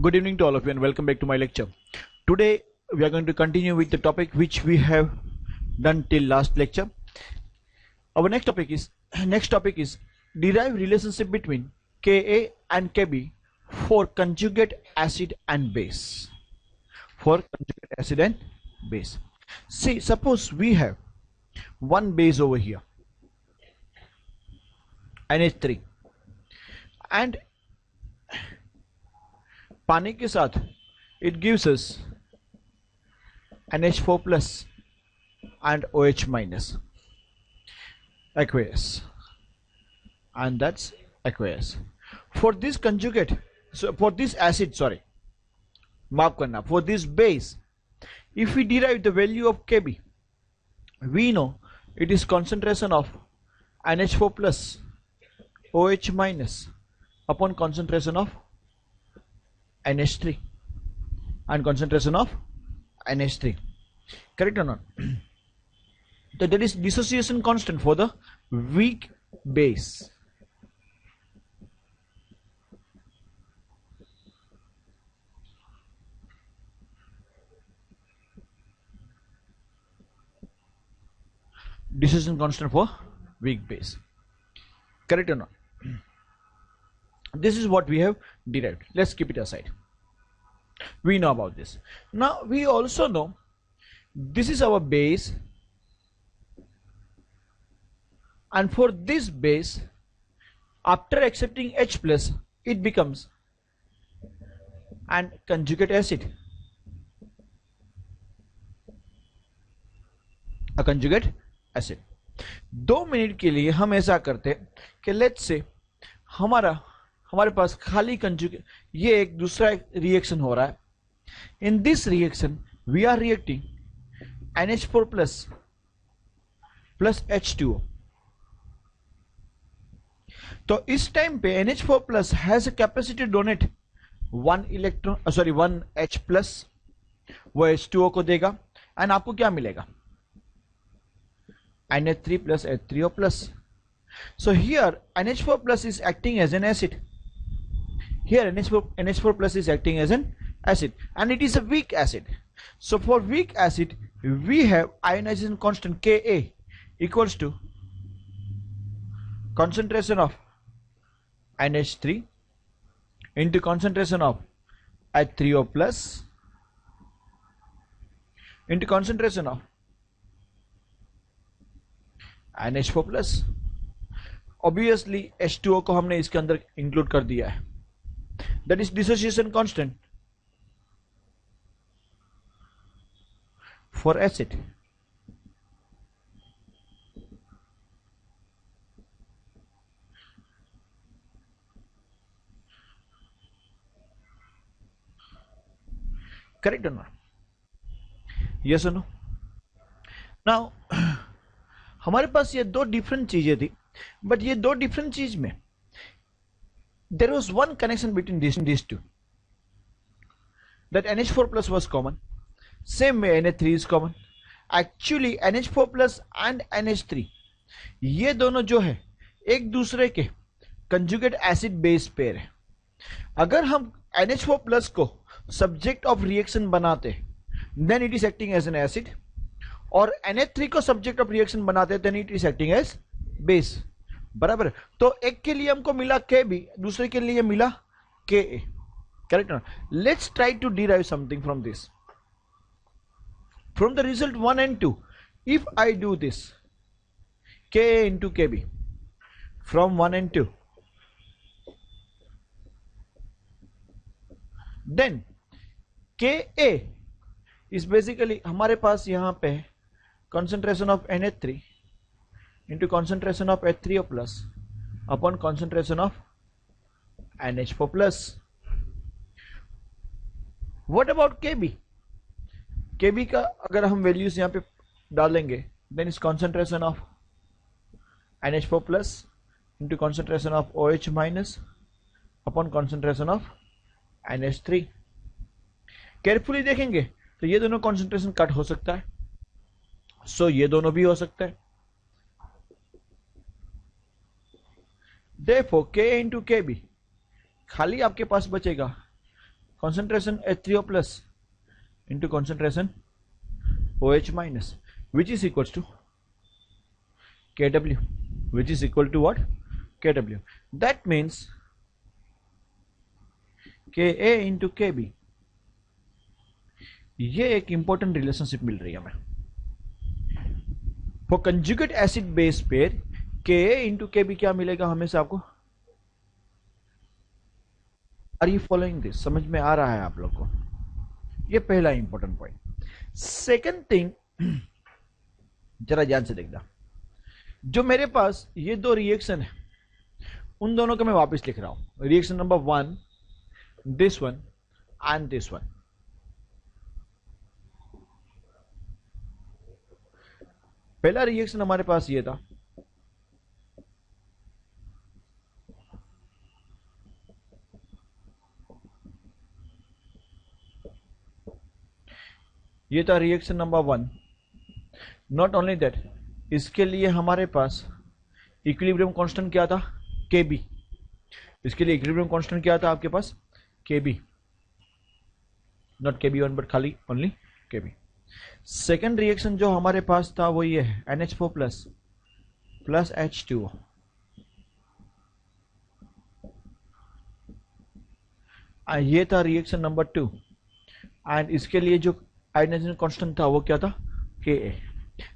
Good evening to all of you and welcome back to my lecture. Today we are going to continue with the topic which we have done till last lecture. Our next topic is derive relationship between Ka and Kb for conjugate acid and base. For conjugate acid and base. See, suppose we have one base over here, NH3, and पानी के साथ it gives us NH4 plus and OH minus aqueous, and that's aqueous. For this conjugate, so for this acid, sorry, माफ करना, for this base, if we derive the value of Kb, we know it is concentration of NH4 plus OH minus upon concentration of NH3 and concentration of NH3. Correct or not? So that is dissociation constant for the weak base. Dissociation constant for weak base. Correct or not? This is what we have derived. Let's keep it aside. We know about this. Now we also know this is our base, and for this base, after accepting H plus, it becomes an conjugate acid. A conjugate acid. 2 minute के लिए हम ऐसा करते कि let's say हमारे पास खाली conjugate, ये एक दूसरा रिएक्शन हो रहा है. In this reaction we are reacting NH4 plus H2O. तो इस टाइम पे NH4 plus has a capacity donate 1 H plus, वो H2O को देगा, एंड आपको क्या मिलेगा? NH3 plus H3O plus. So here NH4 plus is acting as an acid. Here NH4 plus is acting as an acid, and it is a weak acid. So for weak acid we have ionization constant Ka equals to concentration of NH3 into concentration of H3O plus into concentration of NH4 plus. Obviously H2O को हमने इसके अंदर include कर दिया है. That is dissociation constant for acid. Correct or not? Yes और no? Now हमारे पास ये दो डिफरेंट चीजें थी, बट ये दो डिफरेंट चीज में there was one connection between this two, that NH4 plus was common. Same way NH3 is common. Actually NH4 plus and NH3, ये दोनों जो है एक दूसरे के कंजुगेट एसिड बेस पेयर है. अगर हम NH4 plus को सब्जेक्ट ऑफ रिएक्शन बनाते then it is acting as an acid, और NH3 को सब्जेक्ट ऑफ रिएक्शन बनाते then it is acting as base. बराबर. तो एक के लिए हमको मिला Kb, दूसरे के लिए मिला Ka. करेक्ट ना? Let's try to derive something from this, from the result 1 and 2. If I do this Ka into Kb from 1 and 2, then Ka is basically हमारे पास यहां पे concentration of NH3 into concentration of H3O plus upon concentration of NH4 plus. What about Kb? Kb का अगर हम values यहाँ पे डालेंगे then is concentration of NH4 plus into concentration of OH minus upon concentration of NH3. Carefully देखेंगे तो ये दोनों कॉन्सेंट्रेशन कट हो सकता है, सो ये दोनों भी हो सकता है. Therefore Ka into Kb खाली आपके पास बचेगा concentration H3O plus into concentration OH minus, which is equals to Kw, which is equal to what? Kw. That means Ka into Kb. ये एक इंपॉर्टेंट रिलेशनशिप मिल रही है हमें for conjugate acid base pair. Ka into Kb क्या मिलेगा हमें से आपको? Are you following this? समझ में आ रहा है आप लोग को? ये पहला इंपॉर्टेंट पॉइंट. सेकंड थिंग, जरा ध्यान से देखना, जो मेरे पास ये दो रिएक्शन है उन दोनों को मैं वापस लिख रहा हूं. Reaction number 1, this one and this one. पहला रिएक्शन हमारे पास ये था, ये था reaction number 1. Not only that, इसके लिए हमारे पास इक्विलिब्रियम कांस्टेंट क्या था? Kb. इसके लिए इक्विलिब्रियम कांस्टेंट क्या था आपके पास? Kb. नॉट Kb1 बट खाली ओनली Kb. सेकेंड रिएक्शन जो हमारे पास था वो ये है NH4 प्लस H2O. ये था रिएक्शन नंबर 2 एंड इसके लिए जो आयोनाइजेशन कांस्टेंट था वो क्या था? Ka.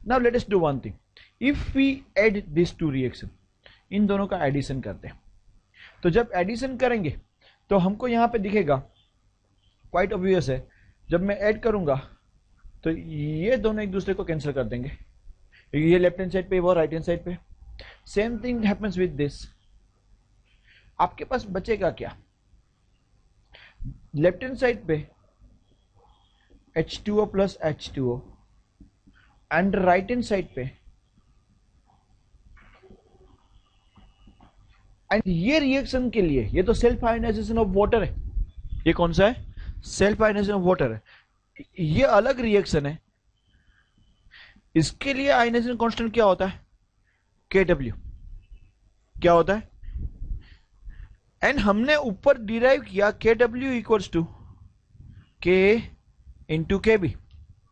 Now let us do one thing. If we add this to reaction, इन दोनों का एडिशन करते हैं, तो जब एडिशन करेंगे तो हमको यहां पे दिखेगा, क्वाइट ऑब्वियस है, जब मैं ऐड करूंगा तो ये दोनों एक दूसरे को कैंसिल कर देंगे. ये लेफ्ट हैंड साइड पे, वो राइट हैंड साइड पे. Same thing happens with this. आपके पास बचेगा क्या? लेफ्ट हैंड साइड पे H2O plus H2O and right hand side पे, एंड ये रिएक्शन के लिए ये तो सेल्फ आयोनाइजेशन ऑफ वाटर है. ये कौन सा है? सेल्फ आयोनाइजेशन ऑफ वाटर है. ये अलग रिएक्शन है. इसके लिए आयोनाइजेशन कांस्टेंट क्या होता है? Kw. क्या होता है? एंड हमने ऊपर डिराइव किया Kw equals to K into Kb.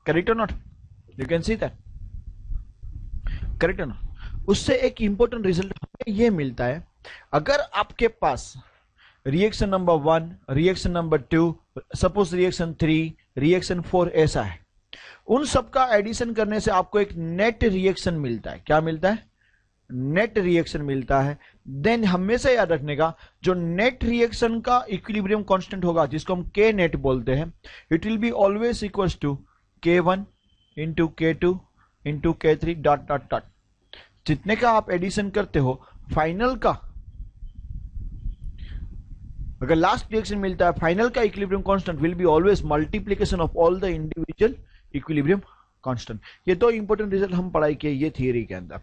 Correct or not? You can see that. Correct or not? उससे एक इंपॉर्टेंट रिजल्ट हमें यह मिलता है, अगर आपके पास reaction number 1, reaction number 2, suppose reaction 3, reaction 4 ऐसा है, उन सबका एडिशन करने से आपको एक नेट रिएक्शन मिलता है. क्या मिलता है? नेट रिएक्शन मिलता है. देन हमेशा याद रखने का, जो नेट रिएक्शन का इक्विलिब्रियम कांस्टेंट होगा जिसको हम K नेट बोलते हैं, it will be always equals to K1 into K2 into K3 dot dot dot. जितने का आप एडिशन करते हो फाइनल का, अगर लास्ट रिएक्शन मिलता है, फाइनल का equilibrium constant will be always multiplication of all the individual equilibrium constant. ये दो इंपॉर्टेंट रिजल्ट हम पढ़ाई किए ये थियरी के अंदर.